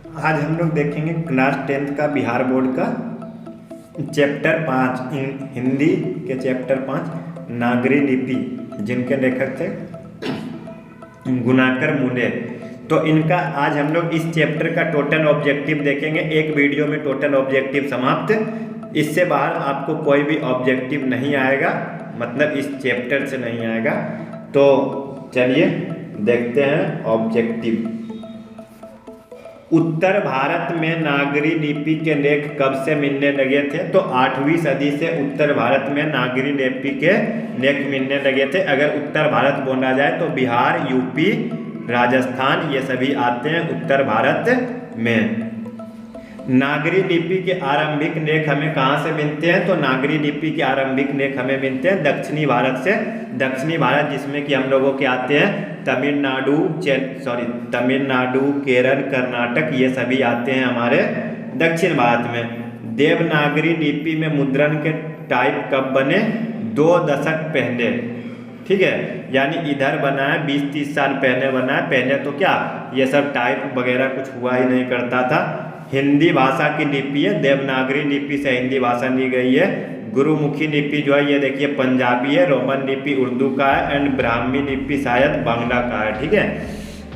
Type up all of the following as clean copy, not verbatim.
आज हम लोग देखेंगे क्लास 10th का बिहार बोर्ड का चैप्टर 5 हिंदी के चैप्टर 5 नागरी लिपि, जिनके लेखक थे गुणाकर मुंडे। तो इनका आज हम लोग इस चैप्टर का टोटल ऑब्जेक्टिव देखेंगे। एक वीडियो में टोटल ऑब्जेक्टिव समाप्त। इससे बाहर आपको कोई भी ऑब्जेक्टिव नहीं आएगा, मतलब इस चैप्टर से नहीं आएगा। तो चलिए देखते हैं ऑब्जेक्टिव। उत्तर भारत में नागरी लिपि के लेख कब से मिलने लगे थे? तो 8वीं सदी से उत्तर भारत में नागरी लिपि के लेख मिलने लगे थे। अगर उत्तर भारत बोला जाए तो बिहार, यूपी, राजस्थान ये सभी आते हैं उत्तर भारत में। नागरी लिपि के आरंभिक लेख हमें कहाँ से मिलते हैं? तो नागरी लिपि के आरंभिक लेख हमें मिलते हैं दक्षिणी भारत से। दक्षिणी भारत जिसमें कि हम लोगों के आते हैं तमिलनाडु, केरल, कर्नाटक, ये सभी आते हैं हमारे दक्षिण भारत में। देवनागरी लिपि में मुद्रण के टाइप कब बने? 2 दशक पहले, ठीक है, यानी इधर बना है 20-30 साल पहले बना है। पहले तो क्या ये सब टाइप वगैरह कुछ हुआ ही नहीं करता था। हिंदी भाषा की लिपि है, देवनागरी लिपि से हिंदी भाषा ली गई है। गुरुमुखी लिपि जो है ये देखिए पंजाबी है, रोमन लिपि उर्दू का है एंड ब्राह्मी लिपि शायद बांग्ला का है, ठीक है।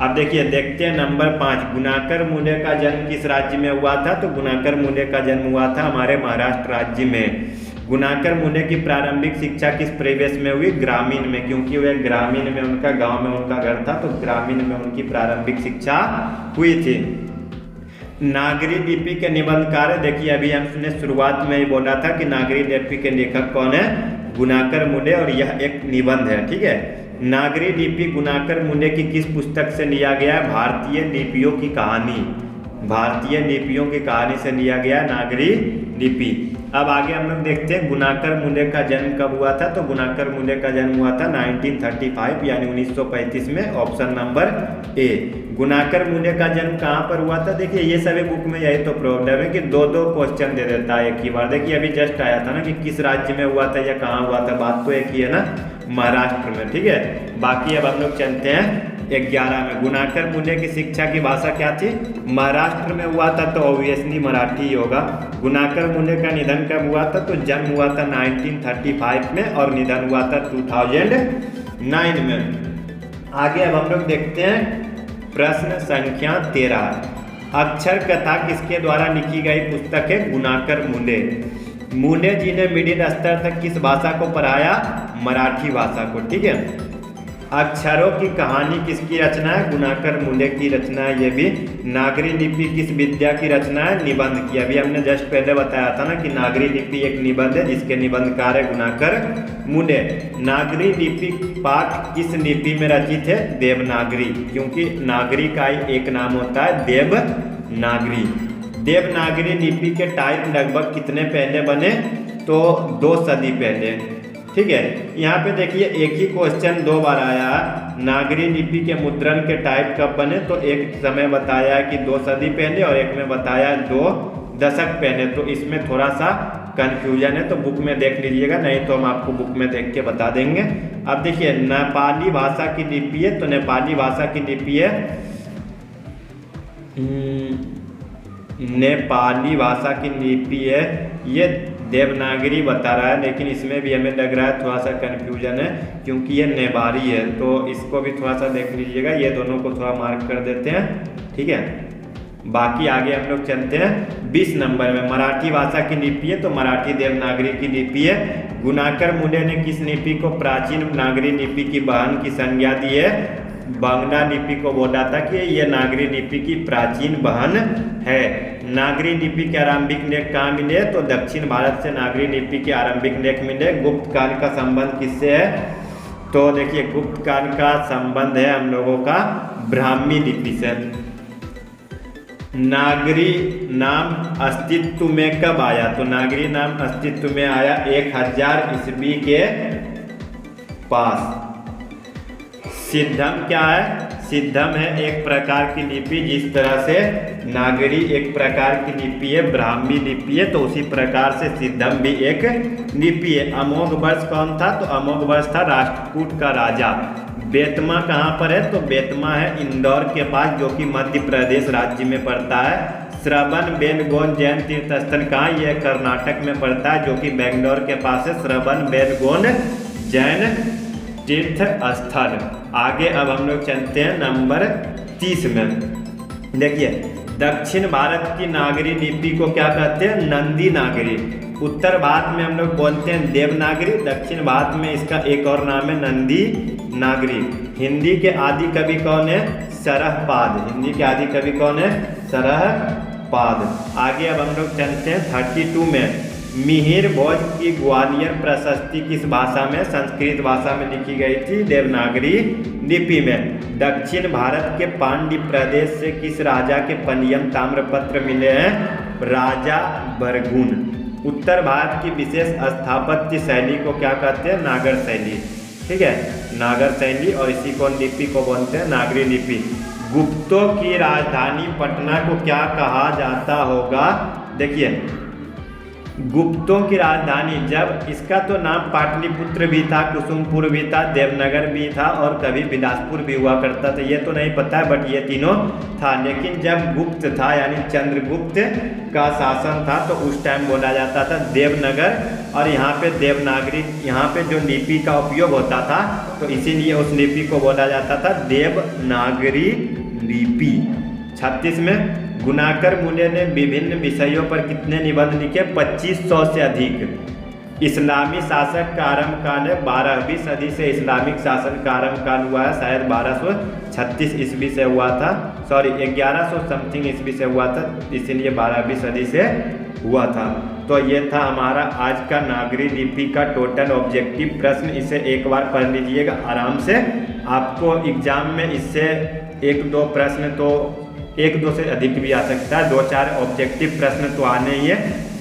अब देखिए देखते हैं नंबर 5, गुणाकर मुंडे का जन्म किस राज्य में हुआ था? तो गुणाकर मुंडे का जन्म हुआ था हमारे महाराष्ट्र राज्य में। गुणाकर मुंडे की प्रारंभिक शिक्षा किस परिवेश में हुई? ग्रामीण में, क्योंकि वह ग्रामीण में उनका गांव में उनका घर था, तो ग्रामीण में उनकी प्रारंभिक शिक्षा हुई थी। नागरी लिपि के निबंधकार, देखिए अभी हमने शुरुआत में ही बोला था कि नागरी लिपि के लेखक कौन है? गुणाकर मुंडे, और यह एक निबंध है, ठीक है। नागरी लिपि गुणाकर मुंडे की किस पुस्तक से लिया गया है? भारतीय लिपियों की कहानी, भारतीय लिपियों की कहानी से लिया गया नागरी लिपि। अब आगे हम लोग देखते हैं गुणाकर मुंडे का जन्म कब हुआ था? तो गुणाकर मुंडे का जन्म हुआ था 1935 यानी 1935 में, ऑप्शन नंबर ए। गुणाकर मुंडे का जन्म कहाँ पर हुआ था? देखिए ये सभी बुक में यही तो प्रॉब्लम है कि 2-2 क्वेश्चन दे देता है एक ही बार। देखिए अभी जस्ट आया था ना कि किस राज्य में हुआ था या कहाँ हुआ था, बात तो एक ही है ना, महाराष्ट्र में, ठीक है। बाकी अब हम लोग चलते हैं 11 में। गुणाकर मुंडे की शिक्षा की भाषा क्या थी? महाराष्ट्र में हुआ था तो ऑब्वियसली मराठी ही होगा। गुणाकर मुंडे का निधन कब हुआ था? तो जन्म हुआ था 1935 में और निधन हुआ था 2009 में। आगे अब हम लोग देखते हैं प्रश्न संख्या 13, अक्षर कथा किसके द्वारा लिखी गई पुस्तक है? गुणाकर मुंडे। मुंडे जी ने मिडिल स्तर तक किस भाषा को पढ़ाया? मराठी भाषा को, ठीक है। अक्षरों की कहानी किसकी रचना है? गुणाकर मुंडे की रचना है ये भी। नागरी लिपि किस विद्या की रचना है? निबंध की। अभी हमने जस्ट पहले बताया था ना कि नागरी लिपि एक निबंध है जिसके निबंधकार है गुणाकर मुंडे। नागरी लिपि पाठ किस लिपि में रचित है? देवनागरी, क्योंकि नागरी का ही एक नाम होता है देवनागरी। देवनागरी लिपि के टाइप लगभग कितने पहले बने? तो 2 सदी पहले, ठीक है। यहाँ पे देखिए एक ही क्वेश्चन 2 बार आया। नागरी लिपि के मुद्रण के टाइप कब बने? तो एक समय बताया है कि 2 सदी पहले और एक में बताया 2 दशक पहले। तो इसमें थोड़ा सा कंफ्यूजन है, तो बुक में देख लीजिएगा, नहीं तो हम आपको बुक में देख के बता देंगे। अब देखिए नेपाली भाषा की लिपि है, तो नेपाली भाषा की लिपि है नेपाली भाषा की लिपि है ये देवनागरी बता रहा है, लेकिन इसमें भी हमें लग रहा है थोड़ा सा कन्फ्यूजन है क्योंकि ये नेवारी है, तो इसको भी थोड़ा सा देख लीजिएगा। ये दोनों को थोड़ा मार्क कर देते हैं, ठीक है। बाकी आगे हम लोग चलते हैं 20 नंबर में। मराठी भाषा की लिपि है, तो मराठी देवनागरी की लिपि है। गुणाकर मुंडे ने किस लिपि को प्राचीन नागरी लिपि की बहन की संज्ञा दी है? बांग्ला लिपि को बोला था कि यह नागरी लिपि की प्राचीन बहन है। नागरी लिपि के आरंभिक लेख कहाँ मिले? तो दक्षिण भारत से नागरी लिपि के आरंभिक लेख मिले। गुप्त काल का संबंध किससे है? तो देखिए गुप्त काल का संबंध है हम लोगों का ब्राह्मी लिपि से। नागरी नाम अस्तित्व में कब आया? तो नागरी नाम अस्तित्व में आया 1000 ईस्वी के पास। सिद्धम क्या है? सिद्धम है एक प्रकार की लिपि, जिस तरह से नागरी एक प्रकार की लिपि है, ब्राह्मी लिपि है, तो उसी प्रकार से सिद्धम भी एक लिपि है। अमोघ वर्ष कौन था? तो अमोघ वर्ष था राष्ट्रकूट का राजा बेतमा कहाँ पर है? तो बेतमा है इंदौर के पास, जो कि मध्य प्रदेश राज्य में पड़ता है। श्रवणबेलगोला जैन तीर्थ स्थल कहाँ? ये कर्नाटक में पड़ता है, जो कि बेंगलोर के पास है श्रवणबेलगोला जैन तीर्थ स्थल। आगे अब हम लोग चलते हैं नंबर 30 में। देखिए, दक्षिण भारत की नागरी लिपि को क्या कहते हैं? नंदी नागरी। उत्तर भारत में हम लोग बोलते हैं देवनागरी, दक्षिण भारत में इसका एक और नाम है नंदी नागरी। हिंदी के आदि कवि कौन है? सरहपाद। हिंदी के आदि कवि कौन है? सरहपाद। आगे अब हम लोग चलते हैं 32 में। मिहिर भोज की ग्वालियर प्रशस्ति किस भाषा में? संस्कृत भाषा में लिखी गई थी, देवनागरी लिपि में। दक्षिण भारत के पांड्य प्रदेश से किस राजा के पंजियम ताम्रपत्र मिले हैं? राजा बरगुन। उत्तर भारत की विशेष स्थापत्य शैली को क्या कहते हैं? नागर शैली। ठीक है, नागर शैली, और इसी को लिपि को बोलते हैं नागरी लिपि। गुप्तों की राजधानी पटना को क्या कहा जाता होगा? देखिए, गुप्तों की राजधानी, जब इसका तो नाम पाटलिपुत्र भी था, कुसुमपुर भी था, देवनगर भी था, और कभी बिलासपुर भी हुआ करता था, ये तो नहीं पता है, बट ये तीनों था। लेकिन जब गुप्त था यानी चंद्रगुप्त का शासन था, तो उस टाइम बोला जाता था देवनगर, और यहाँ पे देवनागरी, यहाँ पे जो लिपि का उपयोग होता था, तो इसीलिए उस लिपि को बोला जाता था देवनागरी लिपि। 36 में गुणाकर मुले ने विभिन्न विषयों पर कितने निबंध लिखे? 2500 से अधिक। इस्लामी शासक का आरंभकाल है 12वीं सदी से, इस्लामिक शासन का आरंभकाल हुआ है शायद 1236 ईस्वी से हुआ था, सॉरी 1100 समथिंग ईस्वी से हुआ था, इसीलिए 12वीं सदी से हुआ था। तो ये था हमारा आज का नागरी लिपि का टोटल ऑब्जेक्टिव प्रश्न। इसे एक बार पढ़ लीजिएगा आराम से, आपको एग्जाम में इससे 1-2 प्रश्न, तो 1-2 से अधिक भी आ सकता है, 2-4 ऑब्जेक्टिव प्रश्न तो आने ही है।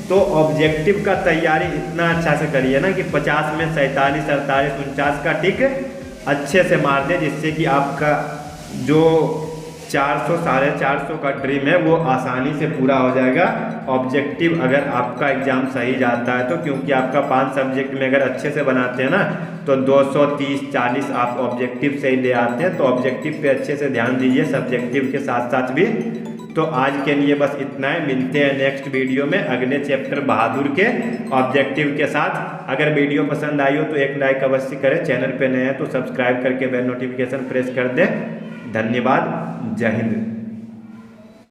तो ऑब्जेक्टिव का तैयारी इतना अच्छा से करिए ना कि 50 में 47, 48, 49 का टिक अच्छे से मार दे, जिससे कि आपका जो 400, 450 का ड्रीम है वो आसानी से पूरा हो जाएगा। ऑब्जेक्टिव अगर आपका एग्ज़ाम सही जाता है तो, क्योंकि आपका 5 सब्जेक्ट में अगर अच्छे से बनाते हैं ना, तो 230-40 आप ऑब्जेक्टिव से ही ले आते हैं। तो ऑब्जेक्टिव पे अच्छे से ध्यान दीजिए, सब्जेक्टिव के साथ साथ भी। तो आज के लिए बस इतना है, मिलते हैं नेक्स्ट वीडियो में अगले चैप्टर बहादुर के ऑब्जेक्टिव के साथ। अगर वीडियो पसंद आई हो तो एक लाइक अवश्य करें, चैनल पे नए हैं तो सब्सक्राइब करके बेल नोटिफिकेशन प्रेस कर दें। धन्यवाद, जय हिंद।